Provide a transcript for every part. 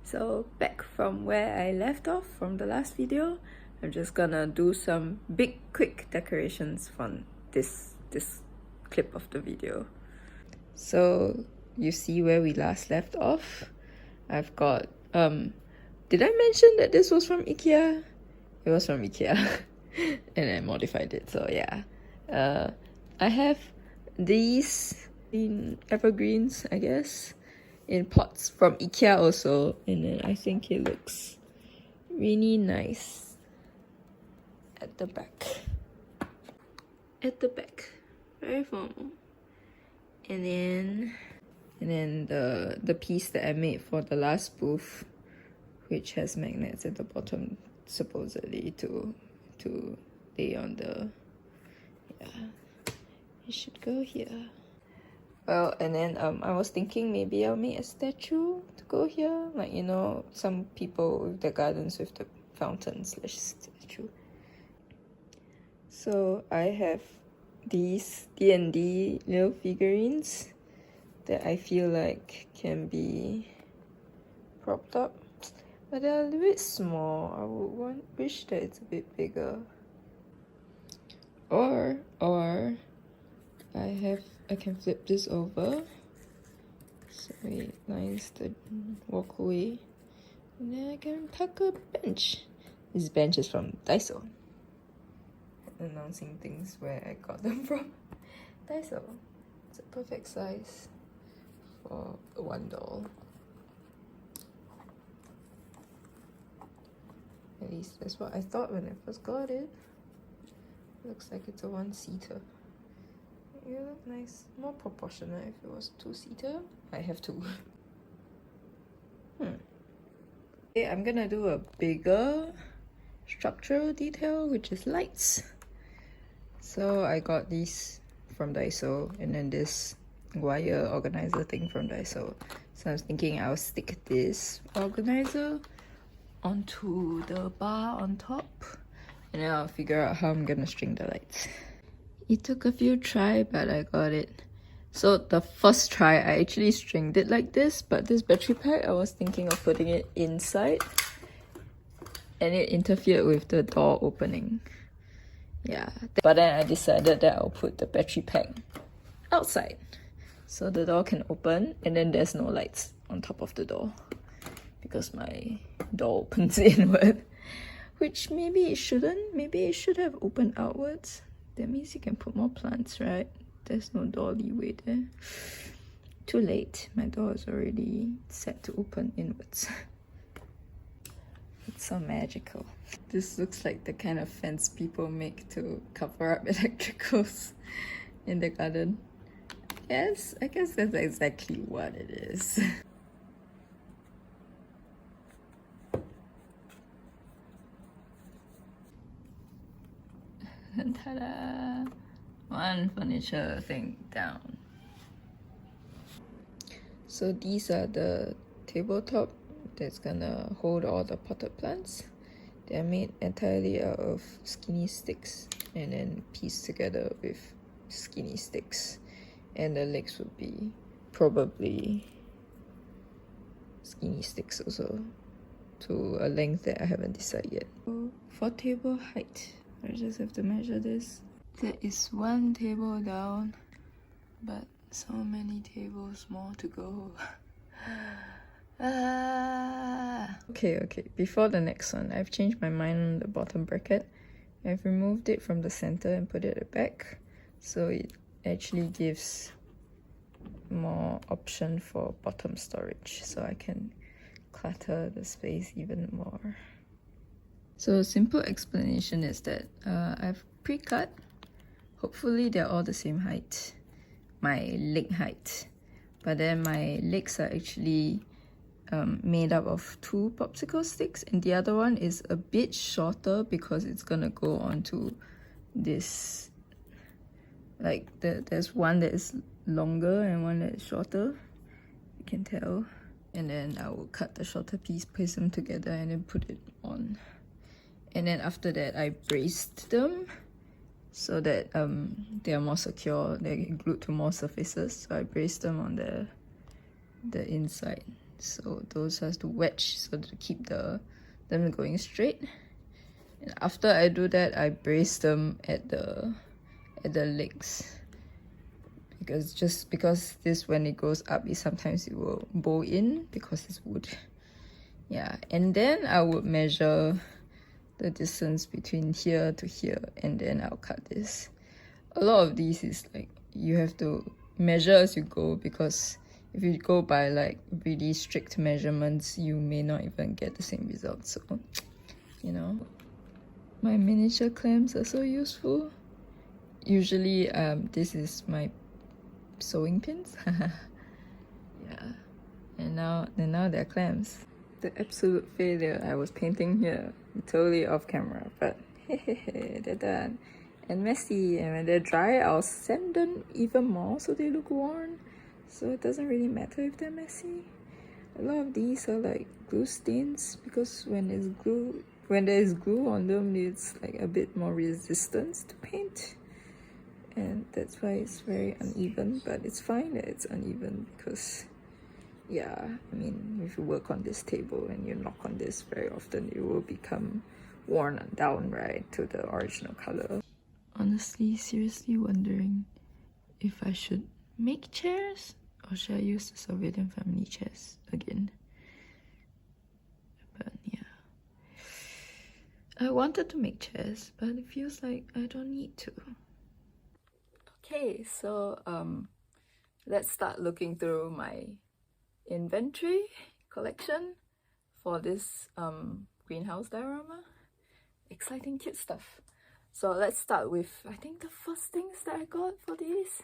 So back from where I left off from the last video, I'm just gonna do some big quick decorations from this clip of the video. So you see where we last left off. I've got did I mention that this was from IKEA? It was from IKEA and I modified it, so yeah. I have these in evergreens, I guess, in pots from IKEA also, and then I think it looks really nice at the back. Very formal. And then the piece that I made for the last booth, which has magnets at the bottom, supposedly to lay on the, yeah, it should go here. Well, and then I was thinking maybe I'll make a statue to go here, like, you know, some people with the gardens with the fountain / statue. So I have these D&D little figurines that I feel like can be propped up, but they're a little bit small. I would wish that it's a bit bigger. Or I can flip this over so it lines the walkway, and then I can tuck a bench. This bench is from Daiso. Announcing things where I got them from. Daiso. It's a perfect size for one doll. At least that's what I thought when I first got it. Looks like it's a one-seater. It would look nice, more proportionate if it was two-seater. I have two. Okay, I'm gonna do a bigger structural detail, which is lights. So I got these from Daiso, and then this wire organizer thing from Daiso. So I was thinking I'll stick this organizer onto the bar on top, and then I'll figure out how I'm gonna string the lights. It took a few tries, but I got it. So the first try, I actually stringed it like this, but this battery pack, I was thinking of putting it inside, and it interfered with the door opening. Yeah, but then I decided that I'll put the battery pack outside, so the door can open, and then there's no lights on top of the door, because my door opens inward. Which maybe it shouldn't. Maybe it should have opened outwards. That means you can put more plants, right? There's no door leeway there. Too late. My door is already set to open inwards. It's so magical. This looks like the kind of fence people make to cover up electricals in the garden. Yes, I guess that's exactly what it is. Ta-da! One furniture thing down. So these are the tabletop that's gonna hold all the potted plants. They're made entirely out of skinny sticks and then pieced together with skinny sticks. And the legs would be probably skinny sticks also, to a length that I haven't decided yet. So for table height, I just have to measure this. There is one table down, but so many tables more to go. Okay, before the next one, I've changed my mind on the bottom bracket. I've removed it from the center and put it at the back, so it actually gives more option for bottom storage, so I can clutter the space even more. So a simple explanation is that I've pre-cut. Hopefully they're all the same height, my leg height. But then my legs are actually made up of 2 popsicle sticks, and the other one is a bit shorter because it's gonna go onto this, like there's one that is longer and one that is shorter, you can tell. And then I will cut the shorter piece, place them together, and then put it on. And then after that, I braced them so that they are more secure. They're glued to more surfaces. So I braced them on the inside so those has to wedge so to keep them going straight. And after I do that, I brace them at the legs, because this, when it goes up, sometimes it will bow in because it's wood. Yeah, and then I would measure the distance between here to here, and then I'll cut this. A lot of these is like you have to measure as you go, because if you go by like really strict measurements, you may not even get the same result. So, you know, my miniature clamps are so useful. Usually, this is my sewing pins. Yeah, and now they're clamps. The absolute failure. I was painting here totally off camera, but they're done and messy, and when they're dry I'll sand them even more so they look worn, so it doesn't really matter if they're messy. A lot of these are like glue stains, because when there is glue on them, it's like a bit more resistance to paint, and that's why it's very uneven. But it's fine that it's uneven, because yeah, I mean, if you work on this table and you knock on this very often, it will become worn down, right, to the original color. Honestly, seriously wondering if I should make chairs or should I use the Soviet family chairs again. But yeah, I wanted to make chairs, but it feels like I don't need to. Okay, so let's start looking through my inventory collection for this greenhouse diorama. Exciting cute stuff. So let's start with, I think, the first things that I got for these.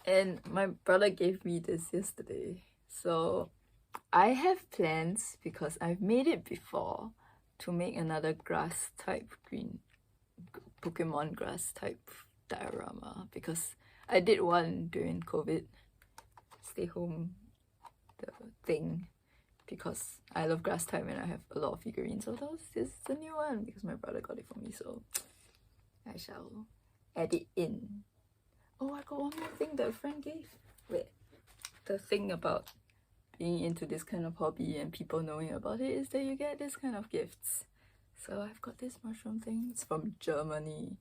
And my brother gave me this yesterday. So I have plans, because I've made it before, to make another grass type green Pokemon grass type diorama, because I did one during COVID, stay home the thing, because I love grass type and I have a lot of figurines of those. This is the new one because my brother got it for me, so I shall add it in. Oh, I got one more thing that a friend gave. Wait, the thing about being into this kind of hobby and people knowing about it is that you get this kind of gifts. So I've got this mushroom thing. It's from Germany.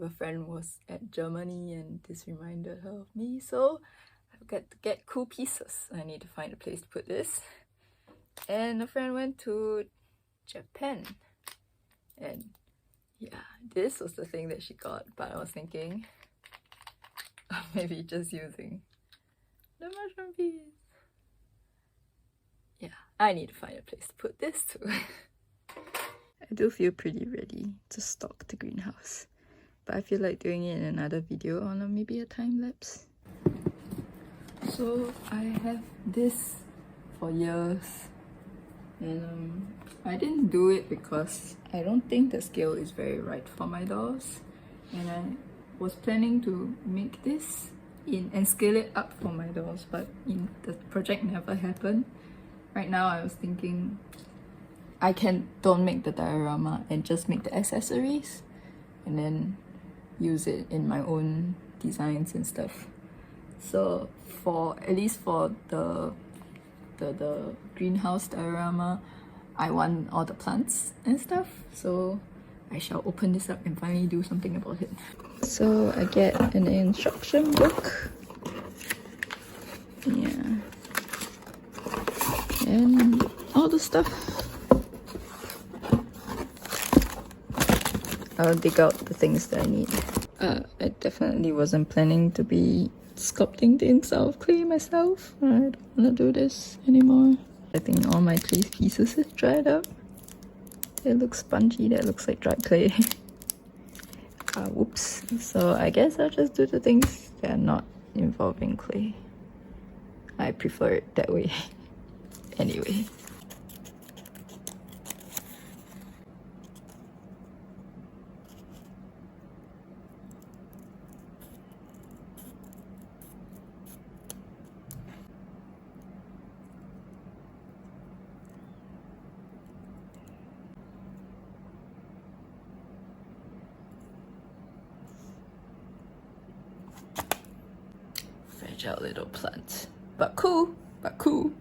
A friend was at Germany and this reminded her of me, so I've got to get cool pieces. I need to find a place to put this. And a friend went to Japan, and yeah, this was the thing that she got, but I was thinking of maybe just using the mushroom piece. Yeah, I need to find a place to put this too. I do feel pretty ready to stock the greenhouse, but I feel like doing it in another video or maybe a time lapse. So I have this for years, and I didn't do it because I don't think the scale is very right for my dolls, and I was planning to make this in and scale it up for my dolls, but the project never happened. Right now I was thinking I don't make the diorama and just make the accessories and then use it in my own designs and stuff. So at least for the greenhouse diorama, I want all the plants and stuff, so I shall open this up and finally do something about it. So I get an instruction book. Yeah. And all the stuff. I'll dig out the things that I need. I definitely wasn't planning to be sculpting things out of clay myself. I don't want to do this anymore. I think all my clay pieces is dried up. It looks spongy, that looks like dried clay. Whoops. So I guess I'll just do the things that are not involving clay. I prefer it that way. Anyway. fragile little plant. But cool, but cool.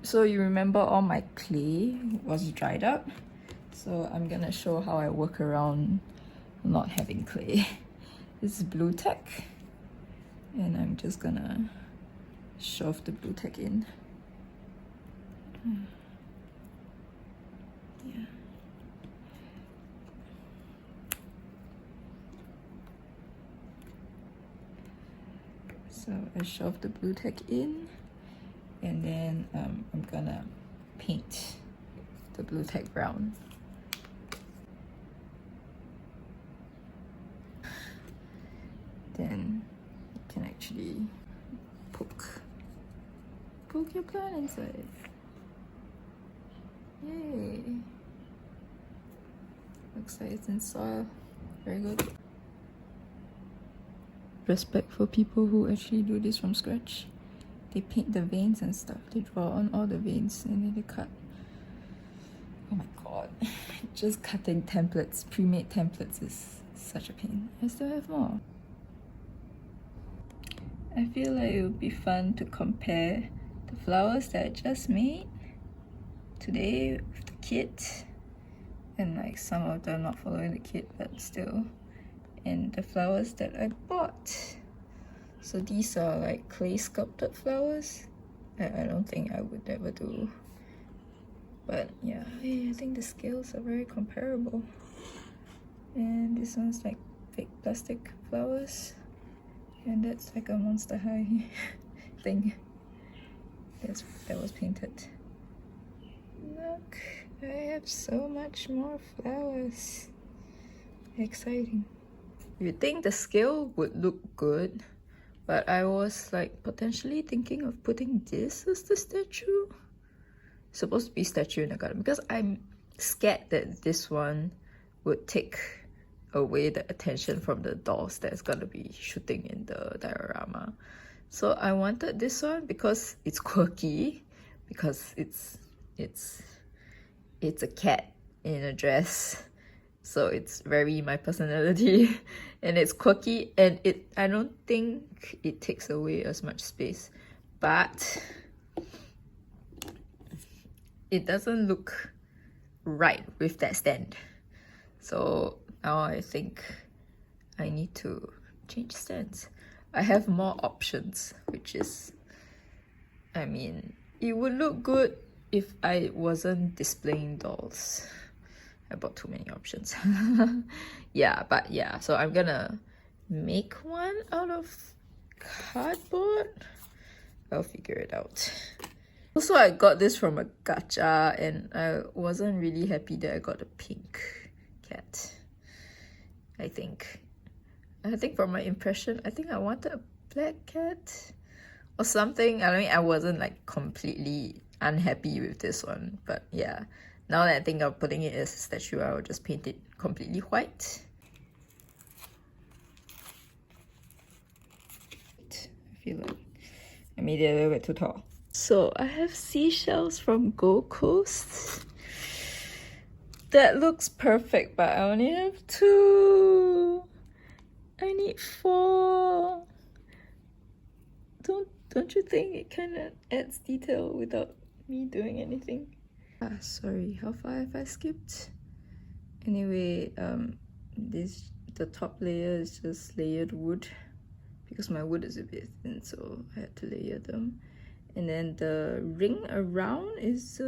So you remember all my clay was dried up? So I'm gonna show how I work around not having clay. This is blue tack, and I'm just gonna shove the blue tack in. Yeah. So I shove the blue tack in, and then I'm gonna paint the blue tack brown. Then you can actually poke your plant inside. Yay! Looks like it's in soil. Very good. Respect for people who actually do this from scratch. They paint the veins and stuff. They draw on all the veins and then they cut. Oh my god. Just cutting templates, pre-made templates is such a pain. I still have more. I feel like it would be fun to compare the flowers that I just made today with the kit, and like some of them not following the kit but still, and the flowers that I bought. So these are like clay sculpted flowers. I don't think I would ever do, but yeah, I think the scales are very comparable. And this one's like fake plastic flowers, and that's like a Monster High thing that was painted. Look, I have so much more flowers. Exciting. You'd think the scale would look good, but I was like potentially thinking of putting this as the statue. It's supposed to be statue in the garden, because I'm scared that this one would take away the attention from the dolls that's gonna be shooting in the diorama. So I wanted this one because it's quirky, because it's a cat in a dress, so it's very my personality. And it's quirky, and I don't think it takes away as much space, but it doesn't look right with that stand. So now I think I need to change stands. I have more options, which is, I mean, it would look good if I wasn't displaying dolls. I bought too many options. Yeah, but yeah, so I'm gonna make one out of cardboard. I'll figure it out. Also, I got this from a gacha and I wasn't really happy that I got a pink cat. I think from my impression, I think I wanted a black cat or something. I mean, I wasn't like completely unhappy with this one, but yeah. Now that I think of putting it as a statue, I will just paint it completely white. I feel like I made it a little bit too tall. So I have seashells from Gold Coast. That looks perfect, but I only have 2. I need 4. Don't you think it kind of adds detail without me doing anything? Sorry, how far have I skipped? Anyway, the top layer is just layered wood because my wood is a bit thin, so I had to layer them. And then the ring around is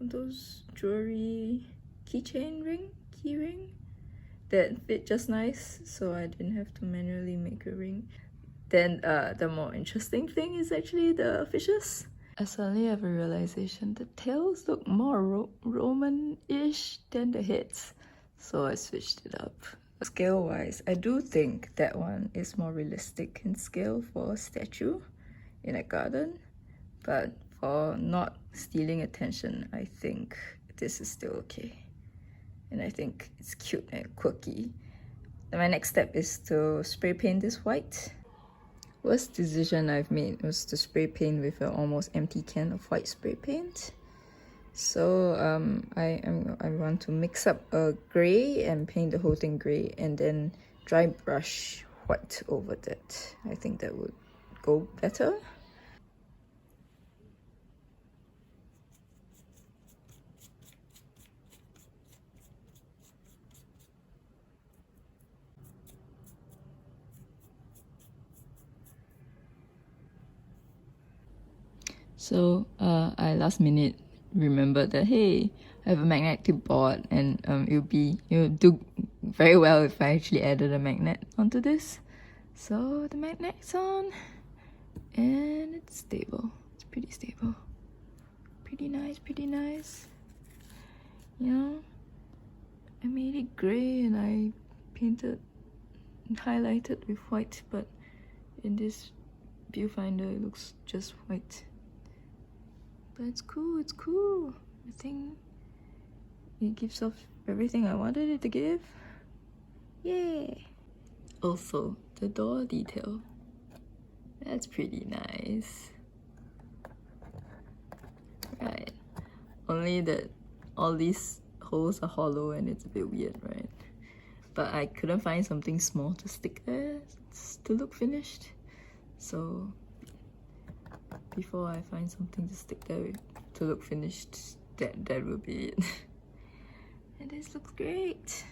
those jewelry key ring that fit just nice, so I didn't have to manually make a ring. Then the more interesting thing is actually the fishes. I suddenly have a realization the tails look more Roman-ish than the heads, so I switched it up. Scale-wise, I do think that one is more realistic in scale for a statue in a garden, but for not stealing attention, I think this is still okay. And I think it's cute and quirky. And my next step is to spray paint this white. Worst decision I've made was to spray paint with an almost empty can of white spray paint. So I want to mix up a grey and paint the whole thing grey, and then dry brush white over that. I think that would go better. So I last minute remembered that, hey, I have a magnetic board, and it would do very well if I actually added a magnet onto this. So the magnet's on, and it's stable. It's pretty stable. Pretty nice. You know, I made it grey and I painted and highlighted with white, but in this viewfinder it looks just white. But it's cool. I think it gives off everything I wanted it to give. Yay! Also, the door detail. That's pretty nice. Right. Only that all these holes are hollow and it's a bit weird, right? But I couldn't find something small to stick there to look finished. So before I find something to stick there to look finished, that will be it. And this looks great.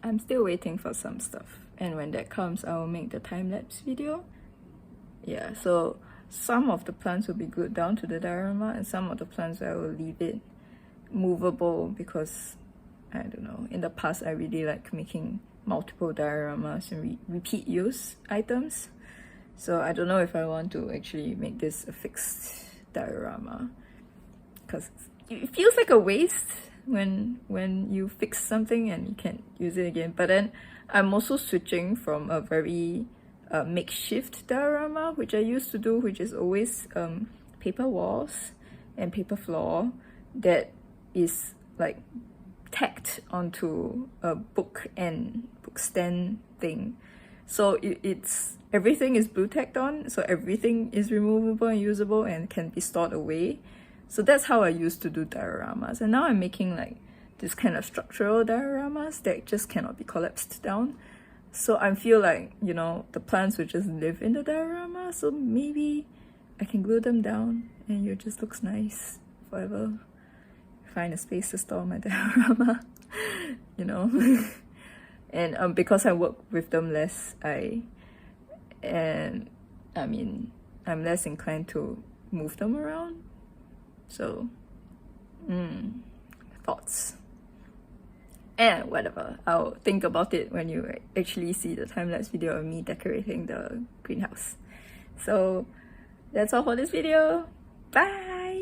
I'm still waiting for some stuff, and when that comes I will make the time-lapse video. Yeah, so some of the plants will be glued down to the diorama, and some of the plants I will leave it movable because I don't know, in the past I really like making multiple dioramas and repeat use items. So I don't know if I want to actually make this a fixed diorama, because it feels like a waste when you fix something and you can't use it again. But then I'm also switching from a very makeshift diorama, which I used to do, which is always paper walls and paper floor that is like tacked onto a book stand thing. So it's everything is blue tacked on, so everything is removable and usable and can be stored away. So that's how I used to do dioramas, and now I'm making like this kind of structural dioramas that just cannot be collapsed down. So I feel like, you know, the plants would just live in the diorama, so maybe I can glue them down and it just looks nice forever. Find a space to store my diorama, you know. And because I work with them less, I'm less inclined to move them around. So thoughts. And whatever, I'll think about it when you actually see the time-lapse video of me decorating the greenhouse. So that's all for this video. Bye!